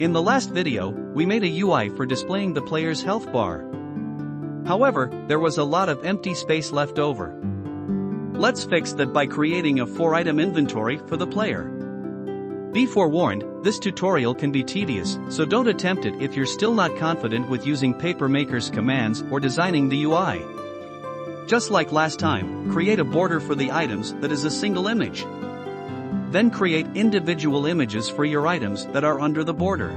In the last video, we made a UI for displaying the player's health bar. However, there was a lot of empty space left over. Let's fix that by creating a 4-item inventory for the player. Be forewarned, this tutorial can be tedious, so don't attempt it if you're still not confident with using Papermaker's commands or designing the UI. Just like last time, create a border for the items that is a single image. Then create individual images for your items that are under the border.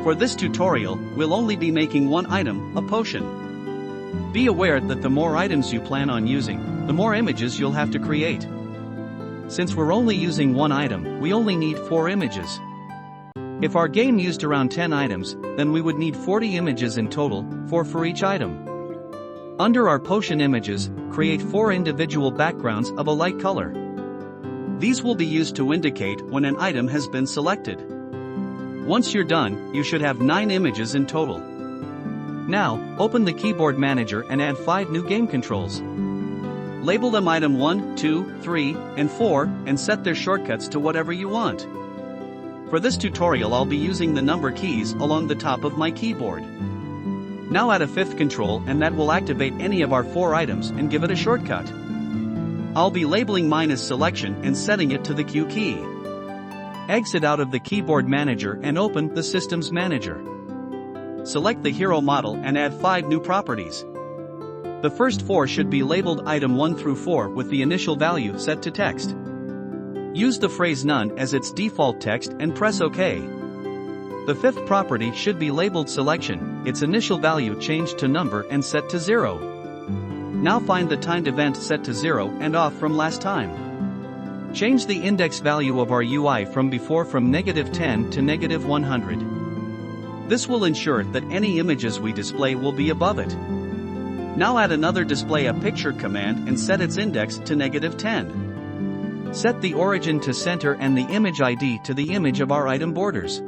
For this tutorial, we'll only be making one item, a potion. Be aware that the more items you plan on using, the more images you'll have to create. Since we're only using one item, we only need 4 images. If our game used around 10 items, then we would need 40 images in total, 4 for each item. Under our potion images, create 4 individual backgrounds of a light color. These will be used to indicate when an item has been selected. Once you're done, you should have 9 images in total. Now, open the Keyboard Manager and add 5 new game controls. Label them item 1, 2, 3, and 4, and set their shortcuts to whatever you want. For this tutorial I'll be using the number keys along the top of my keyboard. Now add a 5th control and that will activate any of our 4 items and give it a shortcut. I'll be labeling mine as selection and setting it to the Q key. Exit out of the Keyboard Manager and open the Systems Manager. Select the hero model and add 5 new properties. The first 4 should be labeled item 1 through 4 with the initial value set to text. Use the phrase none as its default text and press OK. The 5th property should be labeled selection, its initial value changed to number and set to 0. Now find the timed event set to 0 and off from last time. Change the index value of our UI from before from -10 to -100. This will ensure that any images we display will be above it. Now add another display a picture command and set its index to -10. Set the origin to center and the image ID to the image of our item borders.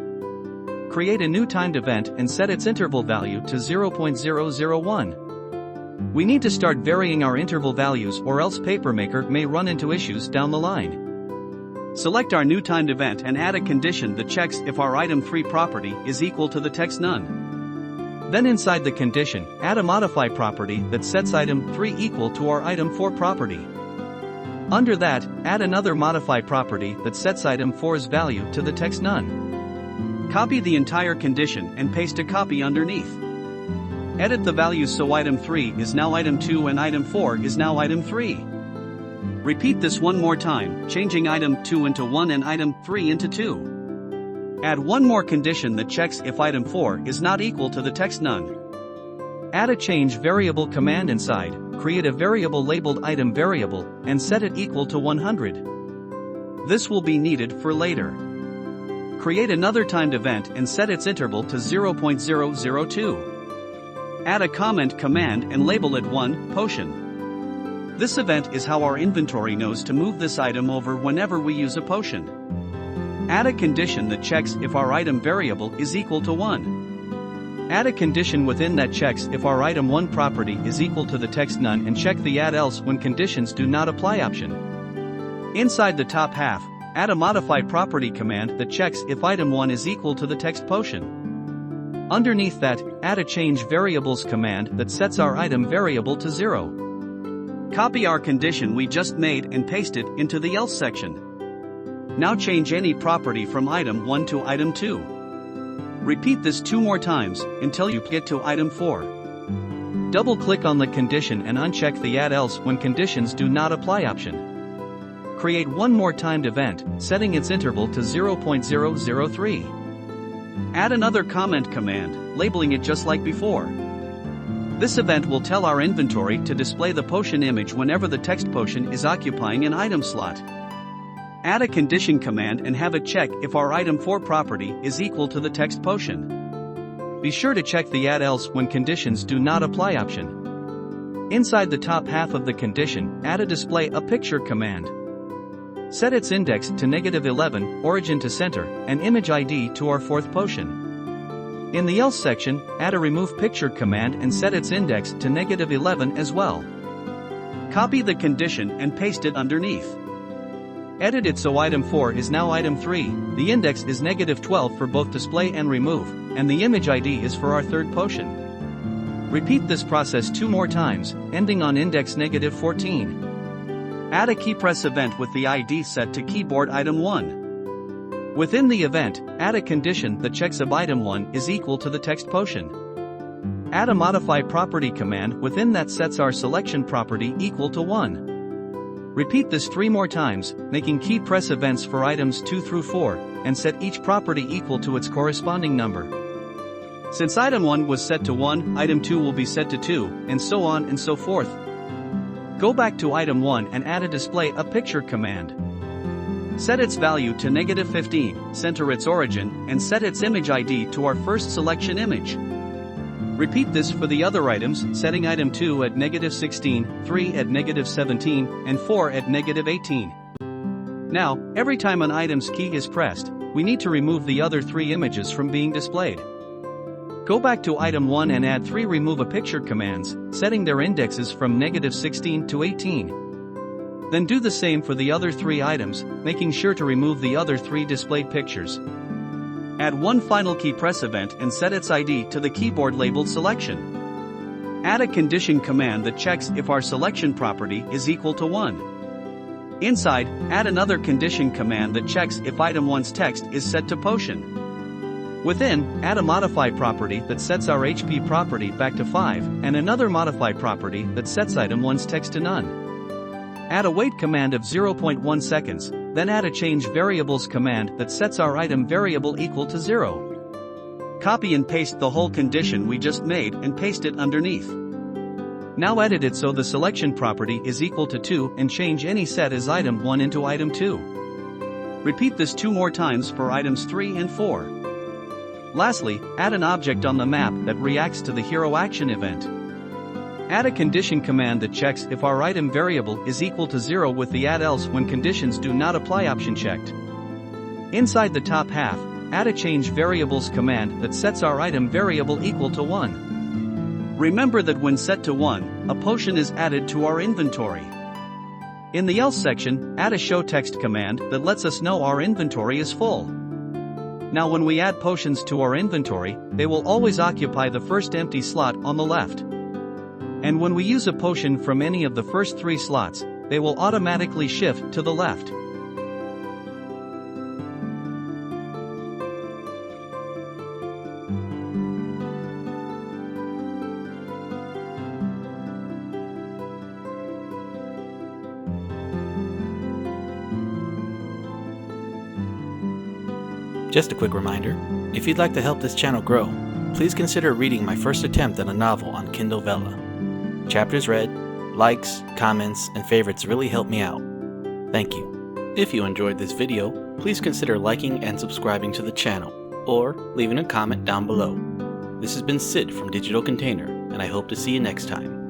Create a new timed event and set its interval value to 0.001. We need to start varying our interval values or else Papermaker may run into issues down the line. Select our new timed event and add a condition that checks if our item 3 property is equal to the text none. Then inside the condition, add a modify property that sets item 3 equal to our item 4 property. Under that, add another modify property that sets item 4's value to the text none. Copy the entire condition and paste a copy underneath. Edit the values so item 3 is now item 2 and item 4 is now item 3. Repeat this one more time, changing item 2 into 1 and item 3 into 2. Add one more condition that checks if item 4 is not equal to the text none. Add a change variable command inside, create a variable labeled item variable, and set it equal to 100. This will be needed for later. Create another timed event and set its interval to 0.002. Add a comment command and label it 1, potion. This event is how our inventory knows to move this item over whenever we use a potion. Add a condition that checks if our item variable is equal to 1. Add a condition within that checks if our item 1 property is equal to the text none and check the add else when conditions do not apply option. Inside the top half, add a modify property command that checks if item 1 is equal to the text potion. Underneath that, add a change variables command that sets our item variable to 0. Copy our condition we just made and paste it into the else section. Now change any property from item 1 to item 2. Repeat this 2 more times until you get to item 4. Double-click on the condition and uncheck the add else when conditions do not apply option. Create one more timed event, setting its interval to 0.003. Add another comment command, labeling it just like before. This event will tell our inventory to display the potion image whenever the text potion is occupying an item slot. Add a condition command and have it check if our item 4 property is equal to the text potion. Be sure to check the add else when conditions do not apply option. Inside the top half of the condition, add a display a picture command. Set its index to -11, origin to center, and image ID to our 4th potion. In the else section, add a remove picture command and set its index to -11 as well. Copy the condition and paste it underneath. Edit it so item 4 is now item 3, the index is -12 for both display and remove, and the image ID is for our third potion. Repeat this process 2 more times, ending on index -14. Add a keypress event with the ID set to keyboard item 1. Within the event, add a condition that checks if item 1 is equal to the text potion. Add a modify property command within that sets our selection property equal to 1. Repeat this 3 more times, making key press events for items 2 through 4, and set each property equal to its corresponding number. Since item 1 was set to 1, item 2 will be set to 2, and so on and so forth. Go back to item 1 and add a display a picture command. Set its value to -15, center its origin, and set its image ID to our first selection image. Repeat this for the other items, setting item 2 at -16, 3 at -17, and 4 at -18. Now, every time an item's key is pressed, we need to remove the other 3 images from being displayed. Go back to item 1 and add 3 remove a picture commands, setting their indexes from -16 to 18. Then do the same for the other 3 items, making sure to remove the other 3 displayed pictures. Add one final key press event and set its ID to the keyboard labeled selection. Add a condition command that checks if our selection property is equal to 1. Inside, add another condition command that checks if item 1's text is set to potion. Within, add a modify property that sets our HP property back to 5, and another modify property that sets item 1's text to none. Add a wait command of 0.1 seconds, then add a change variables command that sets our item variable equal to 0. Copy and paste the whole condition we just made and paste it underneath. Now edit it so the selection property is equal to 2 and change any set as item 1 into item 2. Repeat this 2 more times for items 3 and 4. Lastly, add an object on the map that reacts to the hero action event. Add a condition command that checks if our item variable is equal to 0 with the add else when conditions do not apply option checked. Inside the top half, add a change variables command that sets our item variable equal to 1. Remember that when set to 1, a potion is added to our inventory. In the else section, add a show text command that lets us know our inventory is full. Now when we add potions to our inventory, they will always occupy the first empty slot on the left. And when we use a potion from any of the first 3 slots, they will automatically shift to the left. Just a quick reminder, if you'd like to help this channel grow, please consider reading my first attempt at a novel on Kindle Vella. Chapters read, likes, comments, and favorites really help me out. Thank you. If you enjoyed this video, please consider liking and subscribing to the channel, or leaving a comment down below. This has been Sid from Digital Container, and I hope to see you next time.